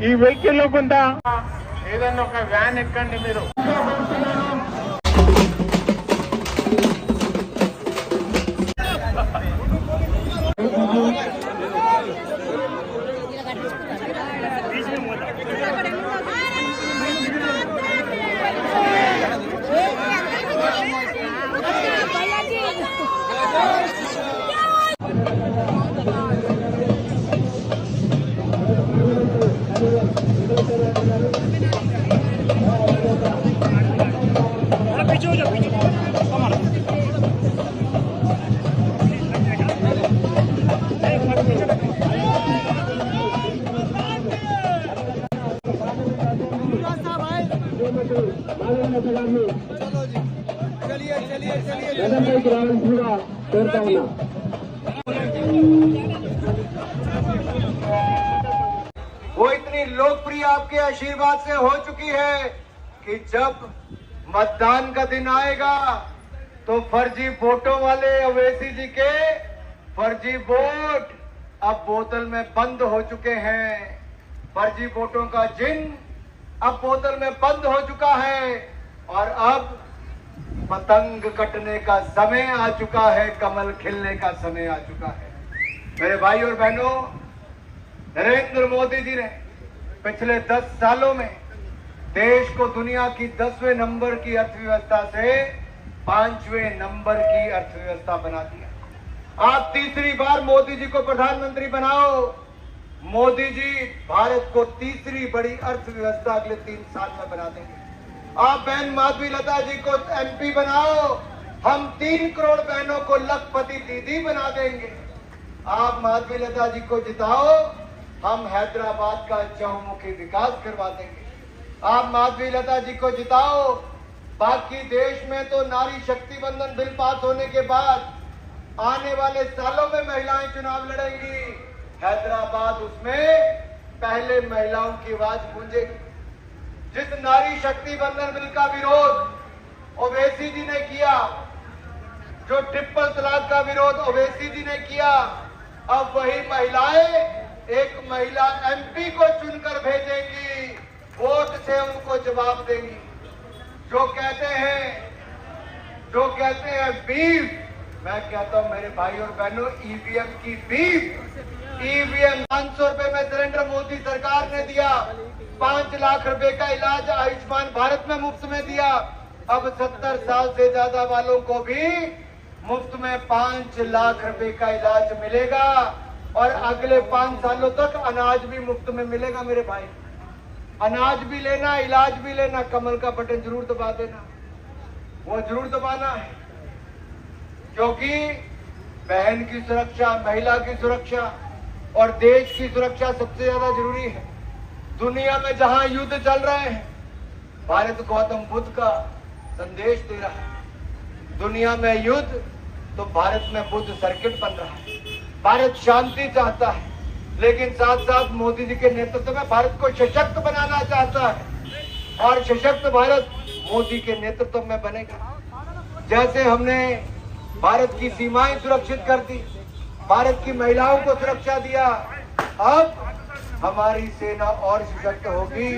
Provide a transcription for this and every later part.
ఈ వెహికల్ లో కొంత ఏదైనా ఒక వ్యాన్ ఎక్కండి మీరు. वो इतनी लोकप्रिय आपके आशीर्वाद से हो चुकी है कि जब मतदान का दिन आएगा तो फर्जी वोटों वाले अवैसी जी के फर्जी वोट अब बोतल में बंद हो चुके हैं। फर्जी वोटों का जिन अब बोतल में बंद हो चुका है और अब पतंग कटने का समय आ चुका है, कमल खिलने का समय आ चुका है। मेरे भाई और बहनों, नरेंद्र मोदी जी ने पिछले 10 सालों में देश को दुनिया की 10वें नंबर की अर्थव्यवस्था से 5वें नंबर की अर्थव्यवस्था बना दिया। आप तीसरी बार मोदी जी को प्रधानमंत्री बनाओ। मोदी जी भारत को तीसरी बड़ी अर्थव्यवस्था अगले 3 साल में बना देंगे। आप बहन माधवी लता जी को एमपी बनाओ, हम 3 करोड़ बहनों को लखपति दीदी बना देंगे। आप माधवी लता जी को जिताओ, हम हैदराबाद का चहुमुखी विकास करवा देंगे। आप माधवी लता जी को जिताओ, बाकी देश में तो नारी शक्ति बंधन बिल पास होने के बाद आने वाले सालों में महिलाएं चुनाव लड़ेंगी। हैदराबाद उसमें पहले महिलाओं की आवाज गूंजेगी। जिस नारी शक्ति बंधन बिल का विरोध ओवैसी जी ने किया, जो ट्रिपल तलाक का विरोध ओवैसी जी ने किया, अब वही महिलाएं एक महिला एमपी को चुनकर भेजेंगी, वोट से उनको जवाब देंगी। जो कहते हैं बीफ, मैं कहता हूं मेरे भाई और बहनों, ईवीएम की बीफ। ईवीएम 500 रुपए में सिलेंडर मोदी सरकार ने दिया, 5 लाख रुपए का इलाज आयुष्मान भारत में मुफ्त में दिया। अब 70 साल से ज्यादा वालों को भी मुफ्त में 5 लाख रुपए का इलाज मिलेगा और अगले 5 सालों तक अनाज भी मुफ्त में मिलेगा। मेरे भाई, अनाज भी लेना, इलाज भी लेना, कमल का बटन जरूर दबा देना, वो जरूर दबाना है, क्योंकि बहन की सुरक्षा, महिला की सुरक्षा और देश की सुरक्षा सबसे ज्यादा जरूरी है। दुनिया में जहां युद्ध चल रहे हैं, भारत गौतम बुद्ध का संदेश दे रहा है। दुनिया में युद्ध तो भारत में बुद्ध सर्किट बन रहा है। भारत शांति चाहता है, लेकिन साथ साथ मोदी जी के नेतृत्व में भारत को सशक्त बनाना चाहता है और सशक्त भारत मोदी के नेतृत्व में बनेगा। जैसे हमने भारत की सीमाएं सुरक्षित कर दी, भारत की महिलाओं को सुरक्षा दिया, अब हमारी सेना और सशक्त होगी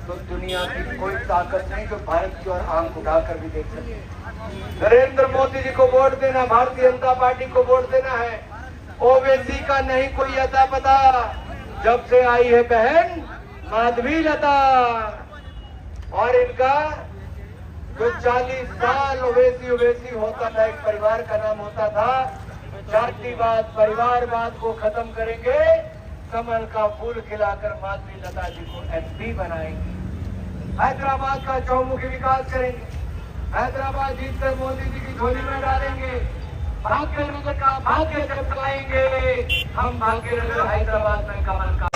तो दुनिया की कोई ताकत नहीं जो भारत की ओर आंख उठाकर भी देख सके। नरेंद्र मोदी जी को वोट देना, भारतीय जनता पार्टी को वोट देना है। ओवैसी का नहीं कोई अता पता, जब से आई है बहन माधवी लता और इनका जो 40 साल ओवैसी होता था, एक परिवार का नाम होता था, जातिवाद परिवारवाद को खत्म करेंगे, कमल का फूल खिलाकर माधवी लता जी को एमपी बनाएंगे। हैदराबाद का चहुमुखी विकास करेंगे, हैदराबाद जीतकर मोदी जी की झोली में डालेंगे, भाग्यनगर का भाग्य चमकाएंगे हम, भाग्यनगर हैदराबाद में कमल का।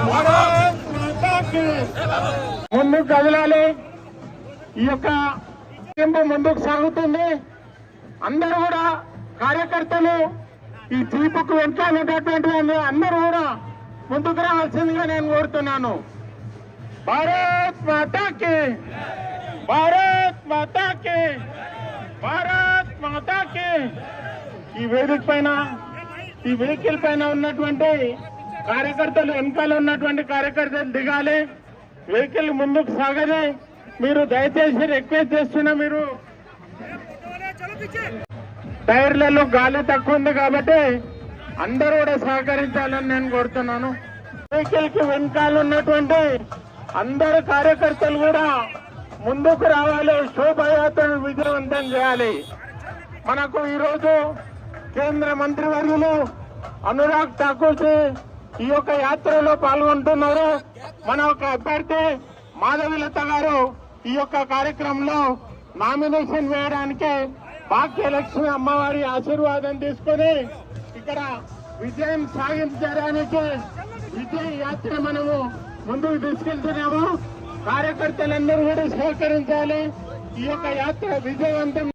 भारत మాతాకి ముందుకు కదలాలి. ఈ యొక్క ముందుకు సాగుతుంది. అందరూ కూడా కార్యకర్తలు ఈ జీపుకు వెంటాడినటువంటి అందరూ కూడా ముందుకు రావాల్సిందిగా నేను కోరుతున్నాను. భారత్ మాతాకి, భారత్ మాతాకి, భారత్ మాతాకి. ఈ వేదిక పైన ఈ వెహికల్ పైన ఉన్నటువంటి కార్యకర్తలు, వెనకాల ఉన్నటువంటి కార్యకర్తలు దిగాలి. వెహికల్ ముందుకు సాగది. మీరు దయచేసి రిక్వెస్ట్ చేస్తున్నా, మీరు టైర్లలో గాలి తక్కువ ఉంది కాబట్టి అందరూ కూడా సహకరించాలని నేను కోరుతున్నాను. వెహికల్ కి వెనకాల ఉన్నటువంటి అందరు కార్యకర్తలు కూడా ముందుకు రావాలి. శోభయాత్రను విజయవంతం చేయాలి. మనకు ఈరోజు కేంద్ర మంత్రివర్యులు అనురాగ్ ఠాకూర్ ఈ యొక్క యాత్రలో పాల్గొంటున్నారు. మన యొక్క అభ్యర్థి మాధవీలత గారు ఈ యొక్క కార్యక్రమంలో నామినేషన్ వేయడానికి భాగ్యలక్ష్మి అమ్మవారి ఆశీర్వాదం తీసుకుని ఇక్కడ విజయం సాధించడానికి విజయ యాత్ర మనము ముందుకు తీసుకెళ్తున్నాము. కార్యకర్తలందరూ కూడా సహకరించాలి. ఈ యొక్క యాత్ర విజయవంతం.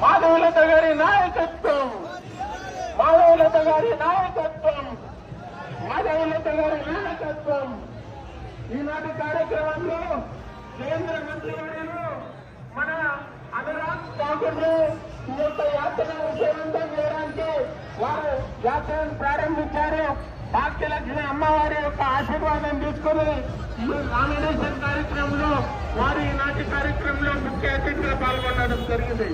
మాధవీలత గారి నాయకత్వం, మాధవీలత గారి నాయకత్వం, మాధవీలత గారి నాయకత్వం. ఈనాటి కార్యక్రమంలో కేంద్ర మంత్రివర్యులు మన అనురాగ్ ఠాకూర్ ఈ యొక్క యాత్రను విజయవంతం చేయడానికి వారు యాత్రను ప్రారంభించారు. భాగ్యలక్ష్మి అమ్మవారి యొక్క ఆశీర్వాదం తీసుకుని ఈ నామినేషన్ కార్యక్రమంలో వారు ఈనాటి కార్యక్రమంలో ముఖ్య అతిథిగా పాల్గొనడం జరిగింది.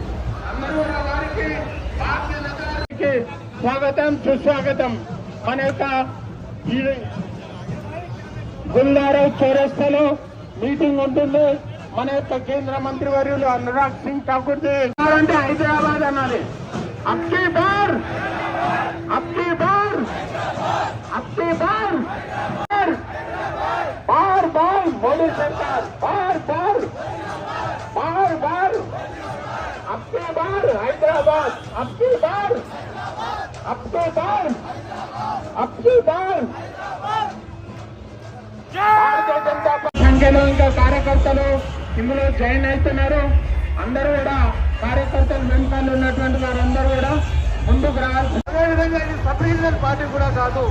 అందరూ కూడా వారికి భాగ్యలక్ష్మికి స్వాగతం, సుస్వాగతం. మన యొక్క ఈ గుల్లారావు చౌరస్తాలో మీటింగ్ ఉంటుంది. మన యొక్క కేంద్ర మంత్రివర్యులు అనురాగ్ సింగ్ ఠాకూర్ అంటే హైదరాబాద్ అనాలి. అబ్కీ బార్, అబ్కీ బార్, అబ్కీ బార్, బార్ బార్ మోడీ సర్కార్, బార్ బార్, బార్ బార్, అబ్కీ బార్ హైదరాబాద్, అబ్కీ బార్, అబ్కీ బార్, అబ్కీ బార్. భారతీయ జనతా పార్టీ సంఖ్యలో ఇంకా కార్యకర్తలు ఇందులో జాయిన్ అవుతున్నారు. అందరూ కూడా కార్యకర్తలు వెనుకాల ఉన్నటువంటి వారందరూ కూడా ముందుకు రావాలి. అదేవిధంగా ఇది సబ్ రీజనల్ పార్టీ కూడా కాదు.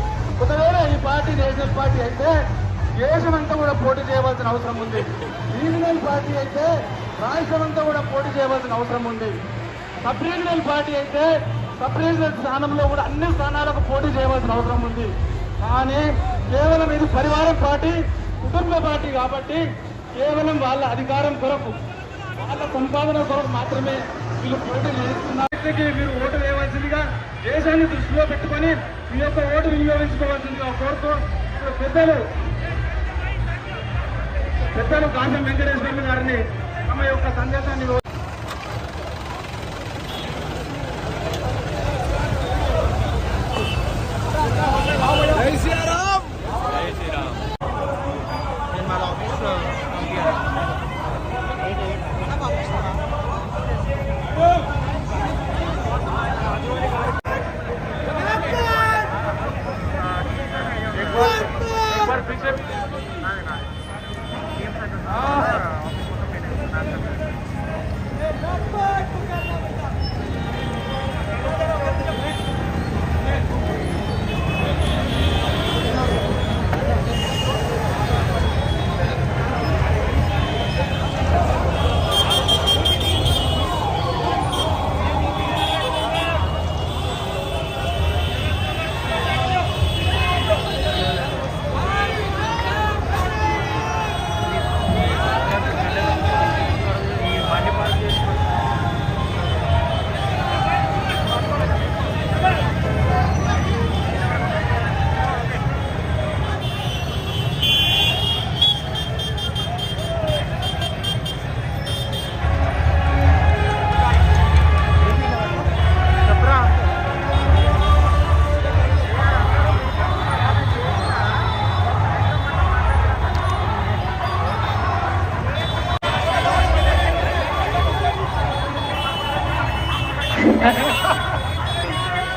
ఒకవేళ ఈ పార్టీ నేషనల్ పార్టీ అయితే దేశమంతా కూడా పోటీ చేయవలసిన అవసరం ఉంది. రీజనల్ పార్టీ అయితే రాష్ట్రమంతా కూడా పోటీ చేయవలసిన అవసరం ఉంది. సబ్ రీజనల్ పార్టీ అయితే సబ్ రీజనల్ స్థానంలో కూడా అన్ని స్థానాలకు పోటీ చేయవలసిన అవసరం ఉంది. కానీ కేవలం ఇది పరివారం పార్టీ, కుటుంబ పార్టీ కాబట్టి కేవలం వాళ్ళ అధికారం కొరకు, వాళ్ళ సంపాదన కొరకు మాత్రమే వీళ్ళు పోటీ చేస్తున్నారు. వ్యక్తికి మీరు ఓటు వేయవలసిందిగా దేశాన్ని దృష్టిలో పెట్టుకొని మీ యొక్క ఓటు వినియోగించుకోవాల్సిందిగా కోరుతూ పెద్దలు కాంతం వెంకటేశ్వర్లు గారిని తమ యొక్క సందేశాన్ని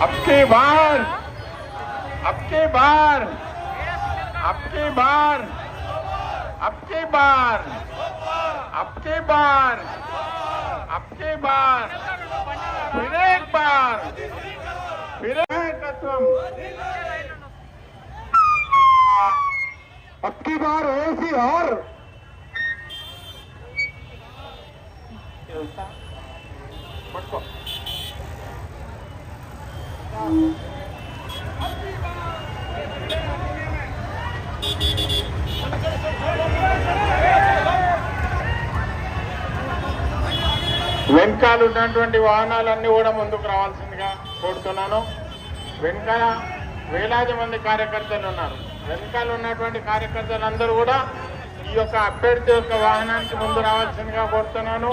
अब की बार अब की बार अब की बार अब की बार अब की बार अब की बार फिर एक बार फिर तत्वम अब की बार ऐसी और पटको వెనకాల ఉన్నటువంటి వాహనాలన్నీ కూడా ముందుకు రావాల్సిందిగా కోరుతున్నాను. వెనకాల వేలాది మంది కార్యకర్తలు ఉన్నారు. వెనకాల ఉన్నటువంటి కార్యకర్తలందరూ కూడా ఈ యొక్క అభ్యర్థి యొక్క వాహనానికి ముందు రావాల్సిందిగా కోరుతున్నాను.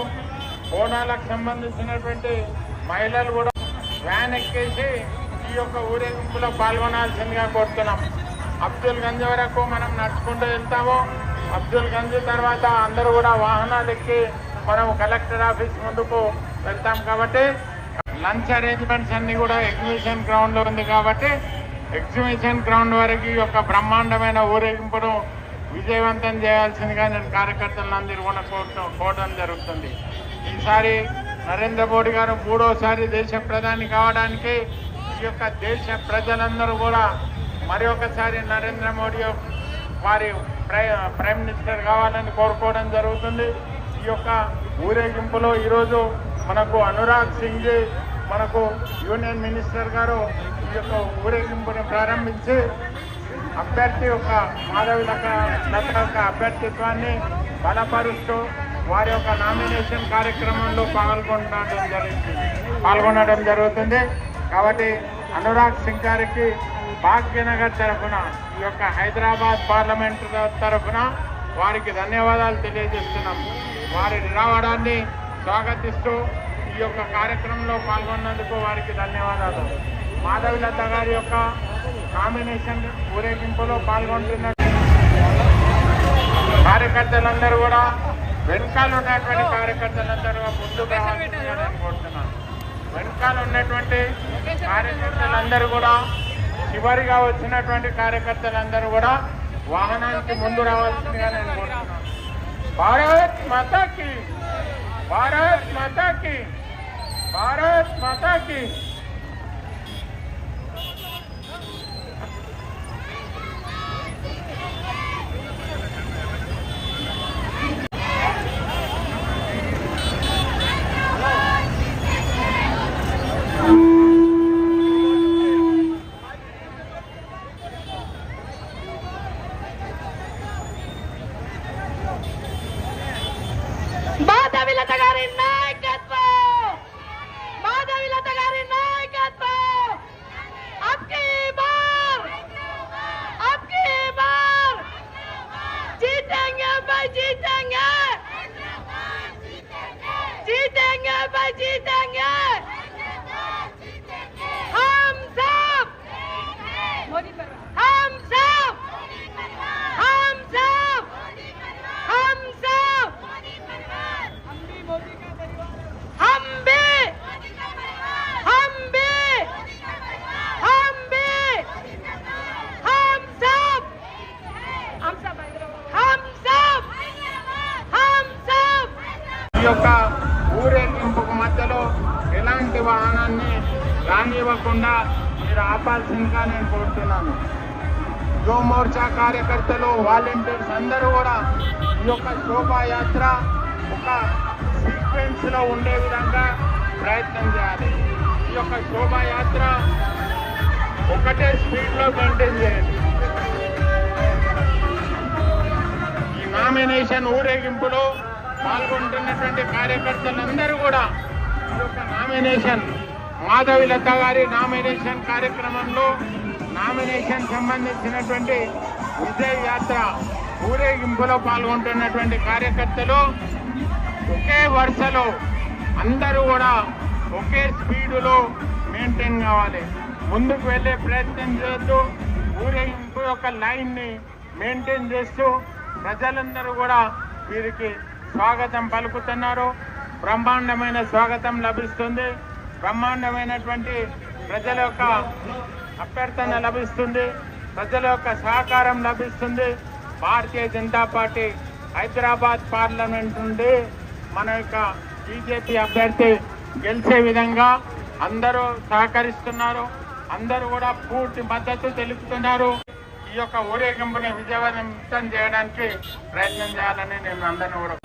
బోనాలకు సంబంధించినటువంటి మహిళలు కూడా వ్యాన్ ఎక్కేసి ఈ యొక్క ఊరేగింపులో పాల్గొనాల్సిందిగా కోరుతున్నాం. అబ్దుల్ గంజ్ వరకు మనం నడుచుకుంటూ వెళ్తాము. అబ్దుల్ గంజ్ తర్వాత అందరూ కూడా వాహనాలు ఎక్కి మనం కలెక్టర్ ఆఫీస్ ముందుకు వెళ్తాం. కాబట్టి లంచ్ అరేంజ్మెంట్స్ అన్ని కూడా ఎగ్జిబిషన్ గ్రౌండ్ లో ఉంది. కాబట్టి ఎగ్జిబిషన్ గ్రౌండ్ వరకు ఈ యొక్క బ్రహ్మాండమైన ఊరేగింపును విజయవంతం చేయాల్సిందిగా నేను కార్యకర్తలందరూ కూడా కోరడం జరుగుతుంది. ఈసారి నరేంద్ర మోడీ గారు 3వసారి దేశ ప్రధాని కావడానికి ఈ యొక్క దేశ ప్రజలందరూ కూడా మరి ఒకసారి నరేంద్ర మోడీ వారి ప్రైమ్ మినిస్టర్ కావాలని కోరుకోవడం జరుగుతుంది. ఈ యొక్క ఊరేగింపులో ఈరోజు మనకు అనురాగ్ సింగ్ జీ మనకు యూనియన్ మినిస్టర్ గారు ఈ యొక్క ఊరేగింపుని ప్రారంభించి అభ్యర్థి యొక్క మాధవి లత యొక్క అభ్యర్థిత్వాన్ని బలపరుస్తూ వారి యొక్క నామినేషన్ కార్యక్రమంలో పాల్గొనడం జరుగుతుంది. కాబట్టి అనురాగ్ సింగ్ గారికి భాగ్యనగర్ తరఫున ఈ యొక్క హైదరాబాద్ పార్లమెంటు తరఫున వారికి ధన్యవాదాలు తెలియజేస్తున్నాం. వారి రావడాన్ని స్వాగతిస్తూ ఈ యొక్క కార్యక్రమంలో పాల్గొన్నందుకు వారికి ధన్యవాదాలు. మాధవి లత గారి యొక్క నామినేషన్ ఊరేగింపులో పాల్గొంటున్న కార్యకర్తలందరూ కూడా వెనకాల ఉన్నటువంటి కార్యకర్తలందరూ ముందుగా నేను కోరుతున్నాను. వెనకాల ఉన్నటువంటి కార్యకర్తలందరూ కూడా చివరిగా వచ్చినటువంటి కార్యకర్తలందరూ కూడా వాహనానికి ముందు రావాల్సిందిగా నేను కోరుతున్నాను. భారత్ మాతాకి, భారత్ మాతాకి, భారత్ మాతాకి. మాధవి లత గారి నాయకత్వం, మాధవి లత వాహనాన్ని రానివ్వకుండా మీరు ఆపాల్సిందిగా నేను కోరుతున్నాను. యువ మోర్చా కార్యకర్తలు, వాలంటీర్స్ అందరూ కూడా ఈ యొక్క శోభాయాత్ర ఒక సీక్వెన్స్ లో ఉండే విధంగా ప్రయత్నం చేయాలి. ఈ యొక్క శోభాయాత్ర ఒకటే స్పీడ్ లో మెయింటైన్ చేయాలి. ఈ నామినేషన్ ఊరేగింపులో పాల్గొంటున్నటువంటి కార్యకర్తలందరూ కూడా ఈ యొక్క నామినేషన్ మాధవిలత గారి నామినేషన్ కార్యక్రమంలో నామినేషన్ సంబంధించినటువంటి విజయ యాత్ర ఊరేగింపులో పాల్గొంటున్నటువంటి కార్యకర్తలు ఒకే వరుసలో అందరూ కూడా ఒకే స్పీడులో మెయింటైన్ కావాలి. ముందుకు వెళ్లే ప్రయత్నం చేస్తూ ఊరేగింపు యొక్క లైన్ ని మెయింటైన్ చేస్తూ ప్రజలందరూ కూడా వీరికి స్వాగతం పలుకుతున్నారు. బ్రహ్మాండమైన స్వాగతం లభిస్తుంది. బ్రహ్మాండమైనటువంటి ప్రజల యొక్క అభ్యర్థన లభిస్తుంది. ప్రజల యొక్క సహకారం లభిస్తుంది. భారతీయ జనతా పార్టీ హైదరాబాద్ పార్లమెంట్ నుండి మన యొక్క బీజేపీ అభ్యర్థి గెలిచే విధంగా అందరూ సహకరిస్తున్నారు. అందరూ కూడా పూర్తి మద్దతు తెలుపుతున్నారు. ఈ యొక్క ఊరేగింపుని విజయవంతం చేయడానికి ప్రయత్నం చేయాలని నేను అందరినీ కూడా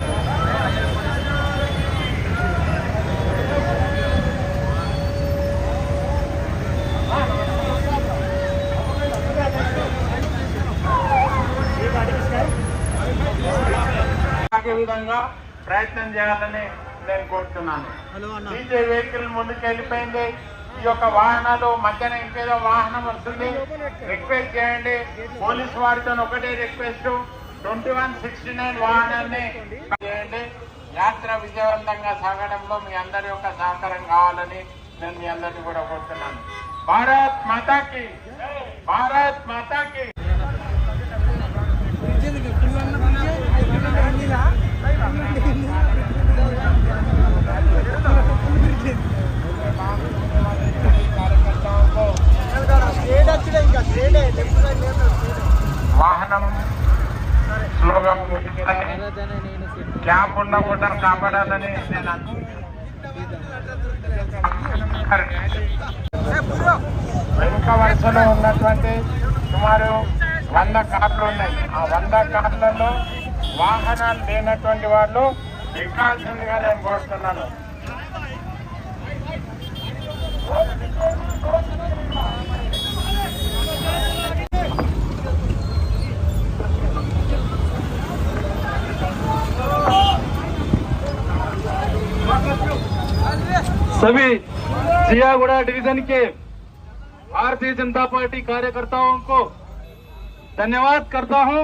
విధంగా ప్రయత్నం చేయాలని నేను కోరుతున్నాను. డీజే వెహికల్ ముందుకు వెళ్ళిపోయింది. ఈ యొక్క వాహనాలు మధ్యన ఇంకేదో వాహనం వస్తుంది, రిక్వెస్ట్ చేయండి. పోలీసు వారితో ఒకటే రిక్వెస్ట్, 2169 వాహనాన్ని చేయండి. యాత్ర విజయవంతంగా సాగడంలో మీ అందరి యొక్క సహకారం కావాలని నేను మీ అందరినీ కూడా కోరుతున్నాను. భారత్ మాతాకి, భారత్ మాతాకి. వాహనం స్లోగా క్యాప్ ఉన్న కూడా కాపాడాలని నేను వెనుక వరుసలో ఉన్నటువంటి సుమారు 100 కార్లు ఉన్నాయి. ఆ 100 కార్లలో వాహనాలు లేనటువంటి వాళ్ళు ఎక్కాల్సిందిగా నేను కోరుతున్నాను. सभी जियागुड़ा डिवीजन के भारतीय जनता पार्टी कार्यकर्ताओं को धन्यवाद करता हूं।